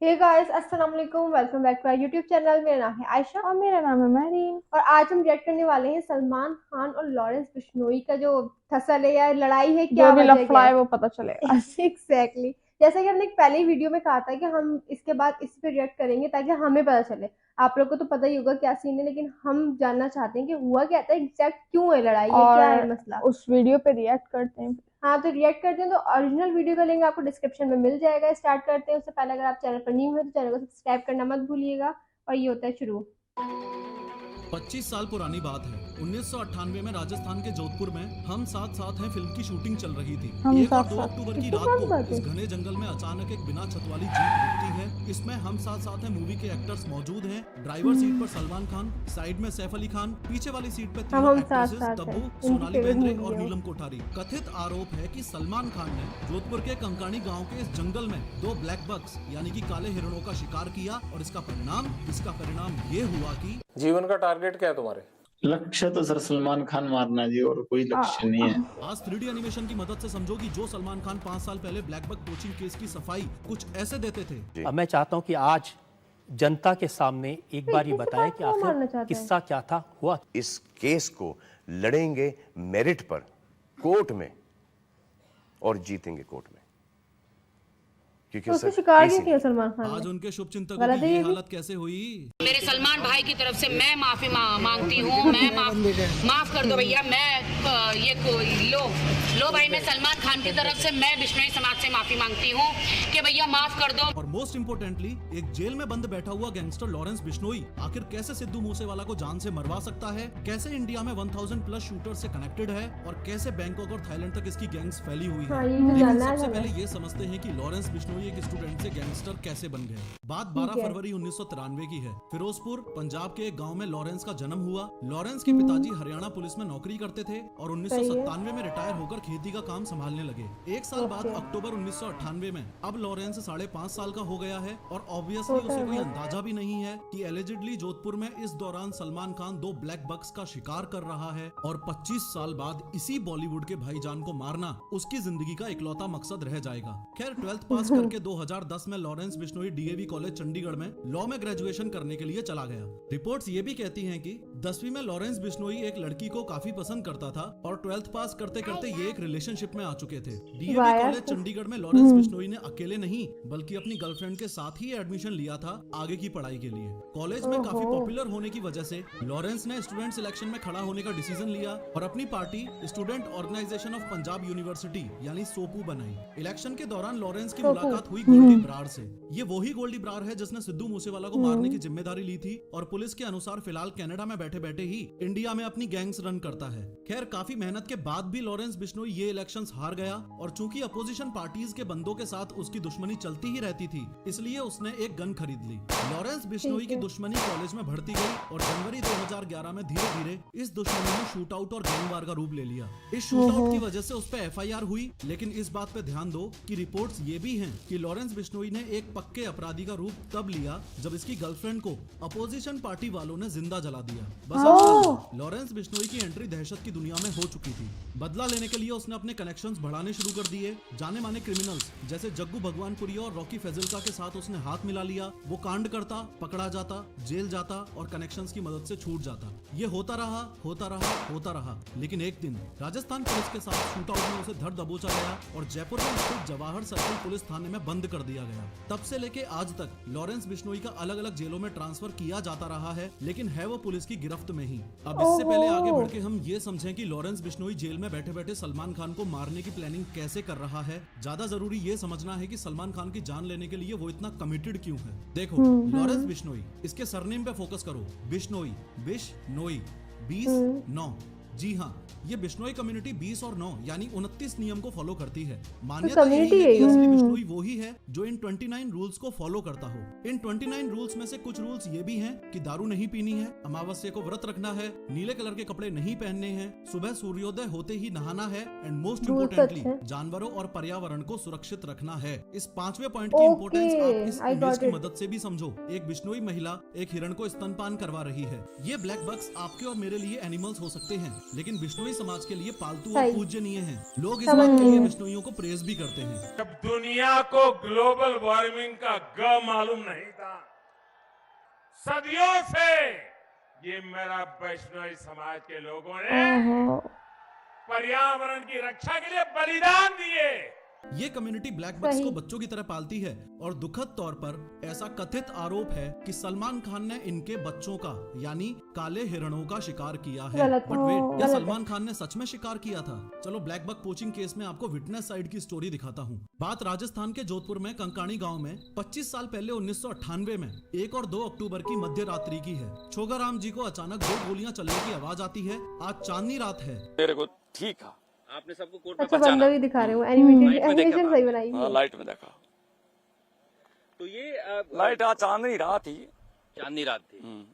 हे guys, अस्सलाम वालेकुम। Welcome back to our YouTube channel. मेरा नाम है आयशा और मेरा नाम है मैरीन। और आज हम रिएक्ट करने वाले हैं सलमान खान और लॉरेंस बिश्नोई का जो फसल है या लड़ाई है, जो क्या भी वजह क्या लफड़ा है है। वो पता चलेगा। एग्जैक्टली जैसा कि हमने एक पहले ही वीडियो में कहा था कि हम इसके बाद इस पे रिएक्ट करेंगे ताकि हमें पता चले। आप लोग को तो पता ही होगा क्या सीन है, लेकिन हम जानना चाहते हैं कि हुआ क्या था, एग्जैक्ट क्यों है लड़ाई, है क्या है और मसला। उस वीडियो पे रिएक्ट करते हैं। हाँ, तो रिएक्ट करते हैं तो ओरिजिनल वीडियो का लिंक आपको डिस्क्रिप्शन में मिल जाएगा। स्टार्ट करते हैं। उससे पहले अगर आप चैनल पर न्यू है तो चैनल को सब्सक्राइब करना मत भूलिएगा। और ये होता है शुरू। 25 साल पुरानी बात है। 1998 में राजस्थान के जोधपुर में हम साथ साथ हैं फिल्म की शूटिंग चल रही थी। हम 1 और साथ 2 साथ अक्टूबर की कितनी रात पुरानी को बात इस है। घने जंगल में अचानक एक बिना छत वाली जीप रुकती है। इसमें हम साथ साथ हैं मूवी के एक्टर्स मौजूद हैं। ड्राइवर सीट पर सलमान खान, साइड में सैफ अली खान, पीछे वाली सीट पे तीनों हम साथ एक्ट्रेसेस साथ है, तब्बू, इनकी सोनाली फेवरेट बेंद्रे मूवी और है वो। नीलम कोठारी। कथित आरोप है कि सलमान खान ने जोधपुर के कंकाणी गांव के इस जंगल में 2 ब्लैक बक्स यानी कि काले हिरणों का शिकार किया और इसका परिणाम ये हुआ कि जीवन का टारगेट क्या है तुम्हारे? लक्ष्य तो सर सलमान खान मारना जी, और कोई आ, लक्ष्य नहीं है। आज 3D एनिमेशन की मदद से समझो कि जो सलमान खान 5 साल पहले ब्लैक बक पोचिंग केस की सफाई कुछ ऐसे देते थे। अब मैं चाहता हूं कि आज जनता के सामने एक बार ये इतनी बताएं बात कि क्यों मारना आखिर चाहते हैं। किस्सा क्या था, हुआ। इस केस को लड़ेंगे मेरिट पर, कोर्ट में, और जीतेंगे कोर्ट में, क्योंकि तो उसका सर शिकार केस क्यों ही किया सलमान खान आज ने। उनके शुभचिंतकों गलत है की ये ये भी। हालत कैसे हुई? मेरे सलमान भाई की तरफ से मैं माफी मांगती हूँ। मैं माफ कर दो भैया। मैं लो भाई, मैं सलमान खान की तरफ से मैं बिश्नोई समाज से माफी मांगती हूँ कि भैया माफ कर दो। और मोस्ट इम्पोर्टेंटली एक जेल में बंद बैठा हुआ गैंगस्टर लॉरेंस बिश्नोई आखिर कैसे सिद्धू मूसेवाला को जान से मरवा सकता है, कैसे इंडिया में 1000 प्लस शूटर से कनेक्टेड है और कैसे बैंकॉक और थाईलैंड तक इसकी गैंग्स फैली हुई है। हाँ, ये तो लेकिन जानना है सबसे हमें। पहले ये समझते हैं कि लॉरेंस बिश्नोई एक स्टूडेंट से गैंगस्टर कैसे बन गए। बात 12 ठीक है। फरवरी 1993 की है। फिरोजपुर पंजाब के एक गाँव में लॉरेंस का जन्म हुआ। लॉरेंस के पिताजी हरियाणा पुलिस में नौकरी करते थे और 1997 में रिटायर होकर खेती का काम संभालने लगे। एक साल बाद अक्टूबर 1998 में अब लॉरेंस 5.5 साल का हो गया है और ऑब्वियसली उसे कोई अंदाजा भी नहीं है कि एलिजिडली जोधपुर में इस दौरान सलमान खान 2 ब्लैक बक्स का शिकार कर रहा है और 25 साल बाद इसी बॉलीवुड के भाईजान को मारना उसकी जिंदगी का इकलौता मकसद रह जाएगा। खैर 12th पास करके 2010 में Lawrence Bishnoi DAV college Chandigarh में लॉ में ग्रेजुएशन करने के लिए चला गया। रिपोर्ट्स ये भी कहती हैं कि 10वीं में लॉरेंस बिश्नोई एक लड़की को काफी पसंद करता था और 12th पास करते करते ये एक रिलेशनशिप में आ चुके थे। डीएवी वाह यार। कॉलेज चंडीगढ़ में लॉरेंस बिश्नोई ने अकेले नहीं बल्कि अपनी गर्लफ्रेंड के साथ ही एडमिशन लिया था आगे की पढ़ाई के लिए। कॉलेज में काफी पॉपुलर होने की वजह से लॉरेंस ने स्टूडेंट सिलेक्शन में खड़ा होने का डिसीजन लिया और अपनी party student organisation of Punjab university यानी सोपू बनाई। इलेक्शन के दौरान लॉरेंस की मुलाकात हुई गोल्डी ब्रार से। ये वही गोल्डी ब्रार है जिसने सिद्धू मूसेवाला को मारने की जिम्मेदारी ली थी और पुलिस के अनुसार फिलहाल कनाडा में बैठे बैठे ही इंडिया में अपनी गैंग्स रन करता है। खैर काफी मेहनत के बाद भी लॉरेंस बिश्नोई ये इलेक्शंस हार गया और चूंकि अपोजिशन पार्टीज के बंदों के साथ उसकी दुश्मनी चलती ही रहती थी इसलिए उसने एक गन खरीद ली। लॉरेंस बिश्नोई की दुश्मनी कॉलेज में बढ़ती गई और जनवरी 2011 में धीरे धीरे इस दुश्मनी ने शूट आउट और गैंगवार का रूप ले लिया। इस शूट आउट की वजह से उस पर एफआईआर हुई, लेकिन इस बात पे ध्यान दो कि रिपोर्ट्स ये भी हैं कि लॉरेंस बिश्नोई ने एक पक्के अपराधी का रूप तब लिया जब इसकी गर्लफ्रेंड को अपोजिशन पार्टी वालों ने जिंदा जला दिया। बस अब लॉरेंस बिश्नोई की एंट्री दहशत की दुनिया में हो चुकी थी। बदला लेने के लिए उसने अपने कनेक्शंस बढ़ाने शुरू कर दिए। जाने माने क्रिमिनल्स जैसे जग्गू भगवानपुरी और रॉकी फैजलका के साथ उसने हाथ मिला लिया। वो कांड करता, पकड़ा जाता, जेल जाता और कनेक्शंस की मदद से छूट जाता। ये होता रहा, लेकिन एक दिन राजस्थान पुलिस के साथ शूट आउट में उसे धर दबोचा गया और जयपुर में स्थित जवाहर सर्किल पुलिस थाने में बंद कर दिया गया। तब से लेके आज तक लॉरेंस बिश्नोई का अलग अलग जेलों में ट्रांसफर किया जाता रहा है, लेकिन है वो पुलिस की गिरफ्त में ही। अब इससे पहले आगे बढ़ के हम ये समझें कि लॉरेंस बिश्नोई जेल में बैठे बैठे सलमान खान को मारने की प्लानिंग कैसे कर रहा है। ज्यादा जरूरी ये समझना है कि सलमान खान की जान लेने के लिए वो इतना कमिटेड क्यों है। देखो लॉरेंस बिश्नोई, इसके सरनेम पे फोकस करो। बिश्नोई, बिश्नोई 20-9। जी हाँ, ये बिश्नोई कम्युनिटी 20 और 9 यानी 29 नियम को फॉलो करती है। मान्यता यही कम्युनिटी है कि है। असली बिश्नोई वो ही है जो इन 29 रूल्स को फॉलो करता हो। इन 29 रूल्स में से कुछ रूल्स ये भी हैं कि दारू नहीं पीनी है, अमावस्या को व्रत रखना है, नीले कलर के कपड़े नहीं पहनने हैं, सुबह सूर्योदय होते ही नहाना है एंड मोस्ट इम्पोर्टेंटली जानवरों और पर्यावरण को सुरक्षित रखना है। इस 5वें पॉइंट की इम्पोर्टेंस आप इस I इमेज got की it. मदद से भी समझो। एक बिश्नोई महिला एक हिरण को स्तनपान करवा रही है। ये ब्लैक बक्स आपके और मेरे लिए एनिमल्स हो सकते हैं, लेकिन बिश्नोई समाज के लिए पालतू सही। और पूजनीय हैं। लोग इस समझ बात के लिए गई। बिश्नोइयों को प्रेज भी करते हैं। जब दुनिया को ग्लोबल वार्मिंग का ग मालूम नहीं था, सदियों से ये मेरा वैष्णवी समाज के लोगों ने ओहो। पर्यावरण की रक्षा के लिए बलिदान दिए। ये कम्युनिटी ब्लैक बक्स सही। को बच्चों की तरह पालती है और दुखद तौर पर ऐसा कथित आरोप है कि सलमान खान ने इनके बच्चों का यानी काले हिरणों का शिकार किया है। गलत बट है, वेट, क्या गलत है। सलमान खान ने सच में शिकार किया था? चलो ब्लैक बक पोचिंग केस में आपको विटनेस साइड की स्टोरी दिखाता हूँ। बात राजस्थान के जोधपुर में कंकाणी गाँव में 25 साल पहले 1998 में 1 और 2 अक्टूबर की मध्य रात्रि की है। छोगाराम जी को अचानक 2 गोलियां चलने की आवाज आती है। आज चांदनी रात है। मेरे को ठीक है, आपने सबको कोर्ट में अच्छा पहचाना, बंदा भी दिखा रहे हो, एनिमेटेड लाइट में देखा एनिमेशन था। सही बनाई हुई हाँ, है। लाइट में देखा। तो ये लाइट आज चांदनी रात थी, चांदनी रात थी,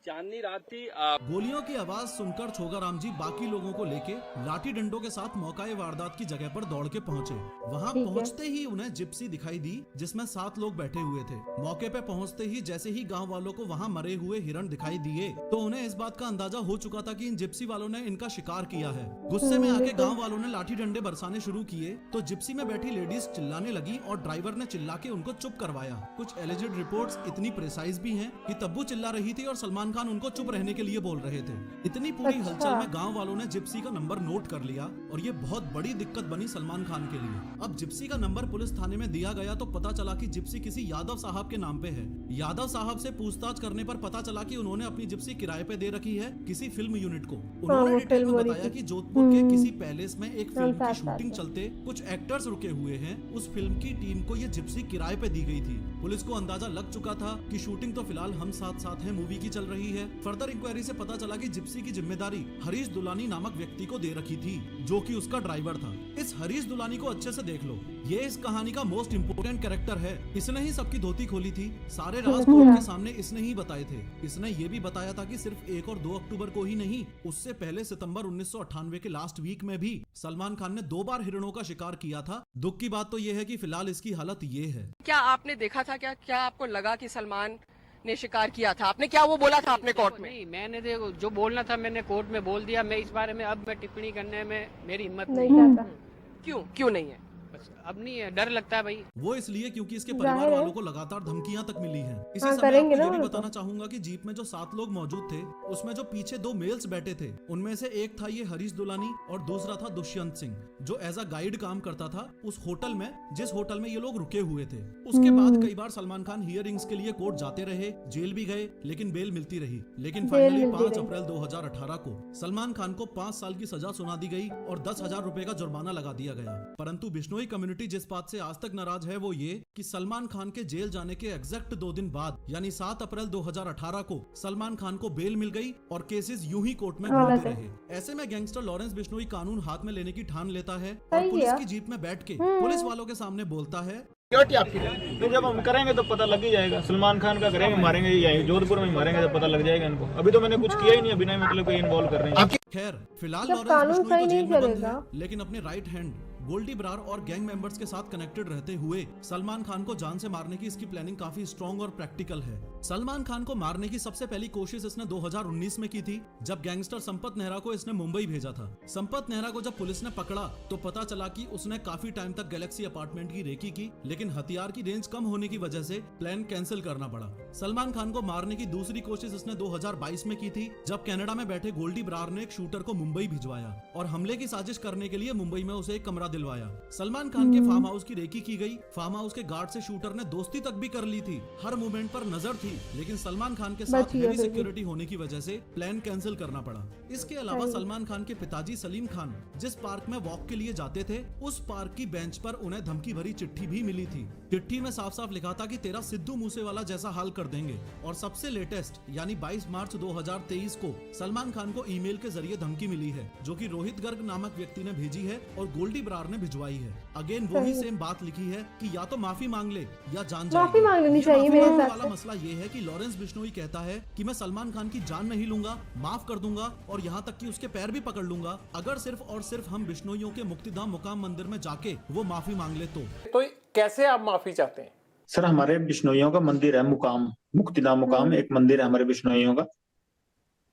चांदनी रात थी। गोलियों की आवाज सुनकर छोगाराम जी बाकी लोगों को लेके लाठी डंडों के साथ मौकाए वारदात की जगह पर दौड़ के पहुंचे। वहां ठीक है। पहुंचते ही उन्हें जिप्सी दिखाई दी जिसमें 7 लोग बैठे हुए थे। मौके पे पहुंचते ही जैसे ही गांव वालों को वहां मरे हुए हिरण दिखाई दिए तो उन्हें इस बात का अंदाजा हो चुका था कि इन जिप्सी वालों ने इनका शिकार किया है। गुस्से में आके गाँव वालों ने लाठी डंडे बरसाने शुरू किए तो जिप्सी में बैठी लेडीज चिल्लाने लगी और ड्राइवर ने चिल्ला के उनको चुप करवाया। कुछ एलिजेड रिपोर्ट्स इतनी प्रिसाइज भी हैं कि तब्बू चिल्ला रही थी और सलमान खान उनको चुप रहने के लिए बोल रहे थे। इतनी पूरी अच्छा। हलचल में गांव वालों ने जिप्सी का नंबर नोट कर लिया और ये बहुत बड़ी दिक्कत बनी सलमान खान के लिए। अब जिप्सी का नंबर पुलिस थाने में दिया गया तो पता चला कि जिप्सी किसी यादव साहब के नाम पे है। यादव साहब से पूछताछ करने पर पता चला कि उन्होंने अपनी जिप्सी किराए पे दे रखी है किसी फिल्म यूनिट को। उन्होंने वो डिटेल फिल्म में हो रही बताया थी। कि जोधपुर के किसी पैलेस में एक फिल्म साथ की साथ शूटिंग है। चलते कुछ एक्टर्स रुके हुए हैं। उस फिल्म की टीम को ये जिप्सी किराए पे दी गई थी। पुलिस को अंदाजा लग चुका था कि शूटिंग तो फिलहाल हम साथ साथ हैं मूवी की चल रही है। फर्दर इंक्वायरी से पता चला कि जिप्सी की जिम्मेदारी हरीश दुलानी नामक व्यक्ति को दे रखी थी जो कि उसका ड्राइवर था। इस हरीश दुलानी को अच्छे से देख लो, ये इस कहानी का मोस्ट इम्पोर्टेंट कैरेक्टर है। इसने ही सबकी धोती खोली थी, सारे राज कोर्ट के सामने इसने ही बताए थे। इसने ये भी बताया था कि सिर्फ 1 और 2 अक्टूबर को ही नहीं, उससे पहले सितंबर 1998 के लास्ट वीक में भी सलमान खान ने 2 बार हिरणों का शिकार किया था। दुख की बात तो ये है कि फिलहाल इसकी हालत ये है। क्या आपने देखा था, क्या आपको लगा कि सलमान ने शिकार किया था? आपने क्या वो बोला था अपने कोर्ट में? नहीं, मैंने जो बोलना था मैंने कोर्ट में बोल दिया। मैं इस बारे में अब मैं टिप्पणी करने में मेरी हिम्मत नहीं नहीं है। चाहता। क्यों नहीं है? बस अब नहीं है, डर लगता है भाई। वो इसलिए क्योंकि इसके जाहिर परिवार है। वालों को लगातार धमकियां तक मिली हैं। इसी हाँ, समय करेंगे आपको ना ये भी वो तो। बताना चाहूंगा कि जीप में जो 7 लोग मौजूद थे उसमें जो पीछे 2 मेल्स बैठे थे उनमें से एक था ये हरीश दुलानी और दूसरा था दुष्यंत सिंह जो एज अ गाइड काम करता था उस होटल में जिस होटल में ये लोग रुके हुए थे। उसके बाद कई बार सलमान खान हियरिंग्स के लिए कोर्ट जाते रहे, जेल भी गए लेकिन बेल मिलती रही। लेकिन बेल फाइनली मिलती 5 रही। अप्रैल 2018 को सलमान खान को 5 साल की सजा सुना दी गई और 10,000 रुपए का जुर्माना लगा दिया गया। परंतु बिश्नोई कम्युनिटी जिस बात से आज तक नाराज है वो ये कि सलमान खान के जेल जाने के एग्जैक्ट 2 दिन बाद यानी 7 अप्रैल 2018 को सलमान खान को बेल मिल गई और केसेस यूं ही कोर्ट में गलत घूमते है। रहे। ऐसे में गैंगस्टर लॉरेंस बिश्नोई कानून हाथ में लेने की ठान लेता है सही और पुलिस किया। की जीप में बैठ के पुलिस वालों के सामने बोलता है, तो जब हम करेंगे तो पता लग ही जाएगा। सलमान खान का करेंगे, मारेंगे, यही जोधपुर में मारेंगे तो पता लग जाएगा इनको। अभी तो मैंने कुछ किया ही नहीं, बिना मतलब कोई इन्वॉल्व कर रहे हैं। खैर फिलहाल जब लॉरेंस कानून बिश्नोई सही तो जेल नहीं में बंद चलेगा। है लेकिन अपने राइट हैंड गोल्डी ब्रार और गैंग मेंबर्स के साथ कनेक्टेड रहते हुए सलमान खान को जान से मारने की इसकी प्लानिंग काफी स्ट्रॉन्ग और प्रैक्टिकल है। सलमान खान को मारने की सबसे पहली कोशिश इसने 2019 में की थी जब गैंगस्टर संपत नेहरा को इसने मुंबई भेजा था। संपत नेहरा को जब पुलिस ने पकड़ा तो पता चला कि उसने काफी टाइम तक गैलेक्सी अपार्टमेंट की रेकी की लेकिन हथियार की रेंज कम होने की वजह से प्लान कैंसिल करना पड़ा। सलमान खान को मारने की दूसरी कोशिश इसने 2022 में की थी जब कनाडा में बैठे गोल्डी ब्रार ने एक शूटर को मुंबई भिजवाया और हमले की साजिश करने के लिए मुंबई में उसे एक कमरा दिलवाया। सलमान खान के फार्म हाउस की रेकी की गई। फार्म हाउस के गार्ड से शूटर ने दोस्ती तक भी कर ली थी, हर मूवमेंट पर नजर थी लेकिन सलमान खान के साथ बच गया हेवी फिर भी। सिक्योरिटी होने की वजह से प्लान कैंसिल करना पड़ा। इसके अलावा सही। सलमान खान के पिताजी सलीम खान जिस पार्क में वॉक के लिए जाते थे उस पार्क की बेंच पर उन्हें धमकी भरी चिट्ठी भी मिली थी। चिट्ठी में साफ साफ लिखा था कि तेरा सिद्धू मूसेवाला जैसा हाल कर देंगे। और सबसे लेटेस्ट यानी 22 मार्च 2023 को सलमान खान को ईमेल के जरिए धमकी मिली है जो कि रोहित गर्ग नामक व्यक्ति ने भेजी है और गोल्डी ब्रार ने भिजवाई है। अगेन वही सेम बात लिखी है कि या तो माफी मांग ले या जान जाएगी। माफी मांग लेनी ये चाहिए माफी मेरे मांगने हिसाब वाला से। मसला ये है कि लॉरेंस बिश्नोई कहता है कि मैं सलमान खान की जान नहीं लूंगा, माफ कर दूंगा और यहाँ तक कि उसके पैर भी पकड़ लूंगा अगर सिर्फ और सिर्फ हम बिश्नोइयों के मुक्तिधाम मुकाम मंदिर में जाके वो माफी मांग ले तो कैसे आप माफी चाहते हैं? सर हमारे बिश्नोइयों का मंदिर है मुकाम, मुक्तिधाम मुकाम एक मंदिर है हमारे बिश्नोइयों का।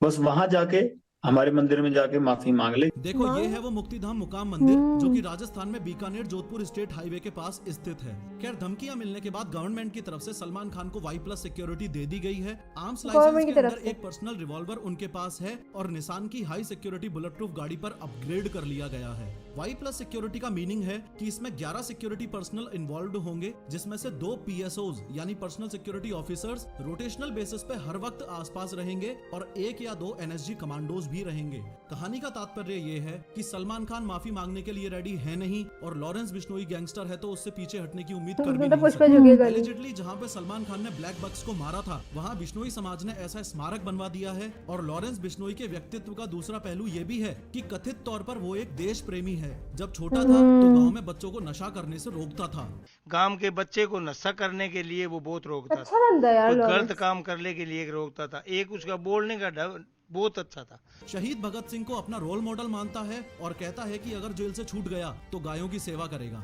बस वहां जाके हमारे मंदिर में जाके माफी मांग ले। देखो ये है वो मुक्तिधाम मुकाम मंदिर जो कि राजस्थान में बीकानेर जोधपुर स्टेट हाईवे के पास स्थित है। खैर धमकियां मिलने के बाद गवर्नमेंट की तरफ से सलमान खान को Y+ सिक्योरिटी दे दी गई है। आर्म्स लाइसेंस के अंदर एक पर्सनल रिवॉल्वर उनके पास है और निसान की हाई सिक्योरिटी बुलेट प्रूफ गाड़ी पर अपग्रेड कर लिया गया है। Y+ सिक्योरिटी का मीनिंग है कि इसमें 11 सिक्योरिटी पर्सनल इन्वॉल्व होंगे, जिसमें से 2 PSOs यानी personal security officers rotational basis पे हर वक्त आसपास रहेंगे और 1 या 2 NSG कमांडोज भी रहेंगे। कहानी का तात्पर्य ये है कि सलमान खान माफी मांगने के लिए रेडी है नहीं और लॉरेंस बिश्नोई गैंगस्टर है तो उससे पीछे हटने की उम्मीद कर भी नहीं सकते। एलिजिडली जहां पे सलमान खान ने ब्लैक बक्स को मारा था वहां बिश्नोई समाज ने ऐसा स्मारक बनवा दिया है। और लॉरेंस बिश्नोई के व्यक्तित्व का दूसरा पहलू ये भी है कि कथित तौर पर वो एक देश प्रेमी है। जब छोटा था तो गाँव में बच्चों को नशा करने से रोकता था। गांव के बच्चे को नशा करने के लिए वो बहुत रोकता अच्छा बंदा यार, था, गलत काम करने के लिए रोकता था। एक उसका बोलने का ढंग बहुत अच्छा था। शहीद भगत सिंह को अपना रोल मॉडल मानता है और कहता है कि अगर जेल से छूट गया तो गायों की सेवा करेगा।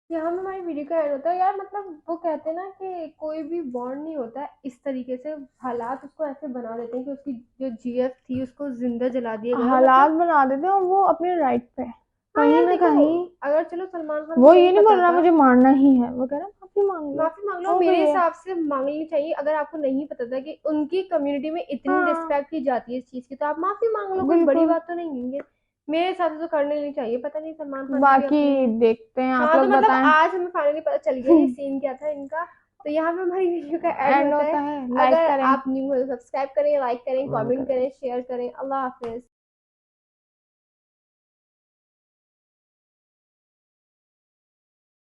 यहाँ में हमारी वीडियो का एड होता है यार, मतलब वो कहते हैं ना कि कोई भी बॉन्ड नहीं होता है इस तरीके से। हालात उसको ऐसे बना देते हैं कि उसकी जो GF थी उसको जिंदा जला दिया गया। हालात बना देते हैं और वो अपने राइट पे कहीं ना कहीं। अगर चलो सलमान खान वो ये नहीं बोल रहा मुझे मारना ही है, वो कह रहा माफी मांग लो। मेरे हिसाब से मांगनी चाहिए। अगर आपको नहीं पता था कि उनकी कम्युनिटी में इतनी रिस्पेक्ट की जाती है इस चीज की, तो आप माफी मांग लो, कोई बड़ी बात तो नहीं है। मेरे हिसाब से तो करने नहीं चाहिए। पता नहीं सलमान खान बाकी देखते हैं आप लोग मतलब बताएं। आज हमें फाइनली पता चल गया ये सीन क्या था इनका। तो यहाँ पे हमारी वीडियो का एंड होता है। लाइक अगर करें, आप न्यू हो तो सब्सक्राइब करें, लाइक करें, कमेंट करें, शेयर करें। अल्लाह हाफिज।